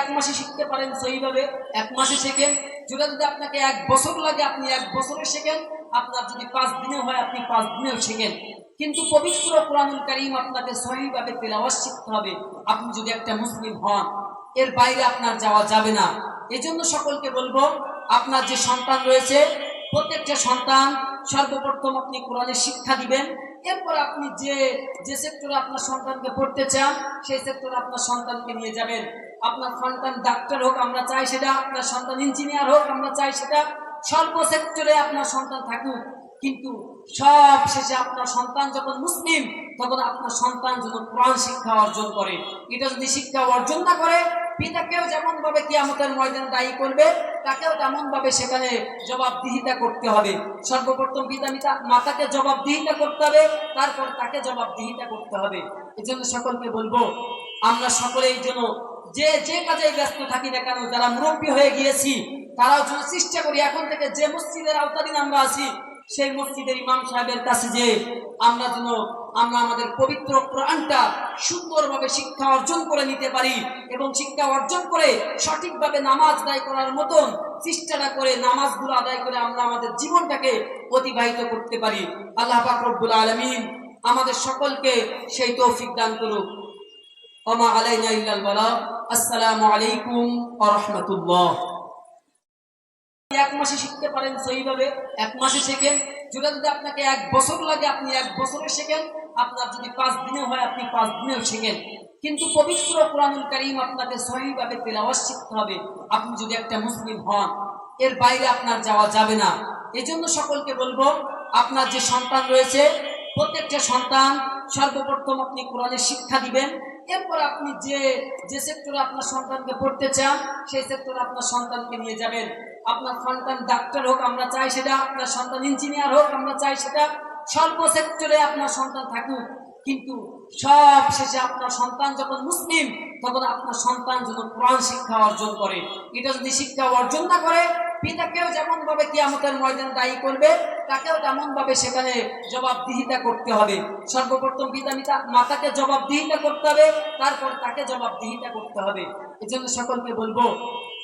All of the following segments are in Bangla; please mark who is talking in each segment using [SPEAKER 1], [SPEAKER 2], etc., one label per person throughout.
[SPEAKER 1] এক মাসে শিখতে পারেন সহিভাবে, এক মাসে শেখেন। যদি আপনাকে 1 বছর লাগে আপনি 1 বছরে শেখেন, আপনার যদি 5 দিনে হয় আপনি 5 দিনেও শেখেন। কিন্তু পবিত্র কোরআনুল কারীম আপনাকে সহিভাবে তেলাওয়াত শিখতে হবে আপনি যদি একটা মুসলিম হন। এর বাইরে আপনার যাওয়া যাবে না। এজন্য সকলকে বলবো, আপনার যে সন্তান রয়েছে প্রত্যেকটা সন্তান সর্বপ্রথম আপনি কোরআনের শিক্ষা দিবেন। এরপর আপনি যে যে সেক্টরে আপনার সন্তানকে পড়তে চান সেই সেক্টরে আপনার সন্তানকে নিয়ে যাবেন। আপনার সন্তান ডাক্তার হোক আমরা চাই সেটা, আপনার সন্তান ইঞ্জিনিয়ার হোক আমরা চাই সেটা, সর্ব সেক্টরে আপনার সন্তান থাকুক। কিন্তু সব শেষে আপনার সন্তান যখন মুসলিম তখন আপনার সন্তান যখন কোরআন শিক্ষা অর্জন করে, এটা যদি শিক্ষা অর্জন না করে পিতাকেও যেমন ভাবে কিয়ামতের ময়দানে দায়ী করবে, তাকেও তেমন ভাবে সেখানে জবাবদিহিতা করতে হবে। সর্বপ্রথম পিতা মাতাকে জবাবদিহিতা করতে হবে, তারপর তাকে জবাবদিহিতা করতে হবে। এজন্য সকলকে বলবো, আমরা সকলেই যেন যে যে কাজে ব্যস্ত থাকি না কেন, যারা মুরব্বী হয়ে গিয়েছি তারাও যেন চেষ্টা করি এখন থেকে যে মসজিদের আওতাধীন আমরা আছি সেই মসজিদের ইমাম সাহেবের কাছে যে আমরা যেন আমাদের পবিত্র কোরআনটা সুন্দরভাবে শিক্ষা অর্জন করে নিতে পারি এবং শিক্ষা অর্জন করে সঠিকভাবে নামাজ আদায় করার মতন চেষ্টাটা করে নামাজগুলো আদায় করে আমরা আমাদের জীবনটাকে অতিবাহিত করতে পারি। আল্লাহ পাক রব্বুল আলামিন আমাদের সকলকে সেই তৌফিক দান করুক। ওমা আলাইনা ইল্লাল বালাগ। আসসালামু আলাইকুম ওয়া রাহমাতুল্লাহ। 1 মাসে শিখতে পারেন সহিভাবে, 1 মাসে শেখেন। যদি আপনাকে 1 বছর লাগে আপনি 1 বছরে শেখেন, আপনার যদি 5 দিনে হয় আপনি 5 দিনেও শেখেন। কিন্তু পবিত্র কোরআনুল কারীম আপনাকে সহিভাবে তেলাওয়াত শিখতে হবে আপনি যদি একটা মুসলিম হন। এর বাইরে আপনার যাওয়া যাবে না। এজন্য সকলকে বলবো, আপনার যে সন্তান রয়েছে প্রত্যেকটা সন্তান সর্বপ্রথম আপনি কোরআনের শিক্ষা দিবেন। এরপর আপনি যে যে সেক্টরে আপনার সন্তানকে পড়তে চান সেই সেক্টরে আপনার সন্তানকে নিয়ে যাবেন। আপনার সন্তান ডাক্তার হোক আমরা চাই সেটা, আপনার সন্তান ইঞ্জিনিয়ার হোক আমরা চাই সেটা, সর্ব সেক্টরে আপনার সন্তান থাকুক। কিন্তু সব শেষে আপনার সন্তান যখন মুসলিম তখন আপনার সন্তান যখন কোরআন শিক্ষা অর্জন করে, এটা যদি শিক্ষা অর্জন না করে পিতাকেও যেমন ভাবে কিয়ামতের ময়দানে দায়ী করবে, তাকেও তেমন ভাবে সেখানে জবাবদিহিতা করতে হবে। সর্বপ্রথম পিতা মাতাকে জবাবদিহিতা করতে হবে, তারপর তাকে জবাবদিহিতা করতে হবে। এজন্য সকলকে বলবো,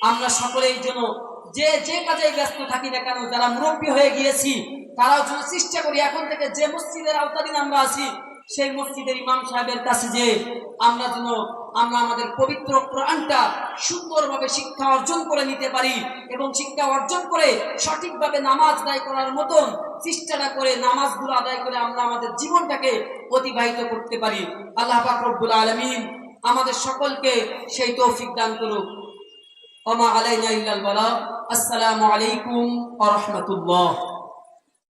[SPEAKER 1] আমরা সকলেই যেন যে যে কাজে ব্যস্ত থাকি না কেন, যারা মুরব্বী হয়ে গিয়েছি তারাও যেন চেষ্টা করি এখন থেকে যে মসজিদের আওতাধীন আমরা আছি সেই মসজিদের ইমাম সাহেবের কাছে যে আমরা যেন আমাদের পবিত্র কোরআনটা সুন্দরভাবে শিক্ষা অর্জন করে নিতে পারি এবং শিক্ষা অর্জন করে সঠিকভাবে নামাজ আদায় করার মতন চেষ্টাটা করে নামাজগুলো আদায় করে আমরা আমাদের জীবনটাকে অতিবাহিত করতে পারি। আল্লাহ পাক রব্বুল আলামিন আমাদের সকলকে সেই তৌফিক দান করুক। ওমা আলাইনা ইল্লাল বালাগ। আসসালামু আলাইকুম ওয়া রাহমাতুল্লাহ।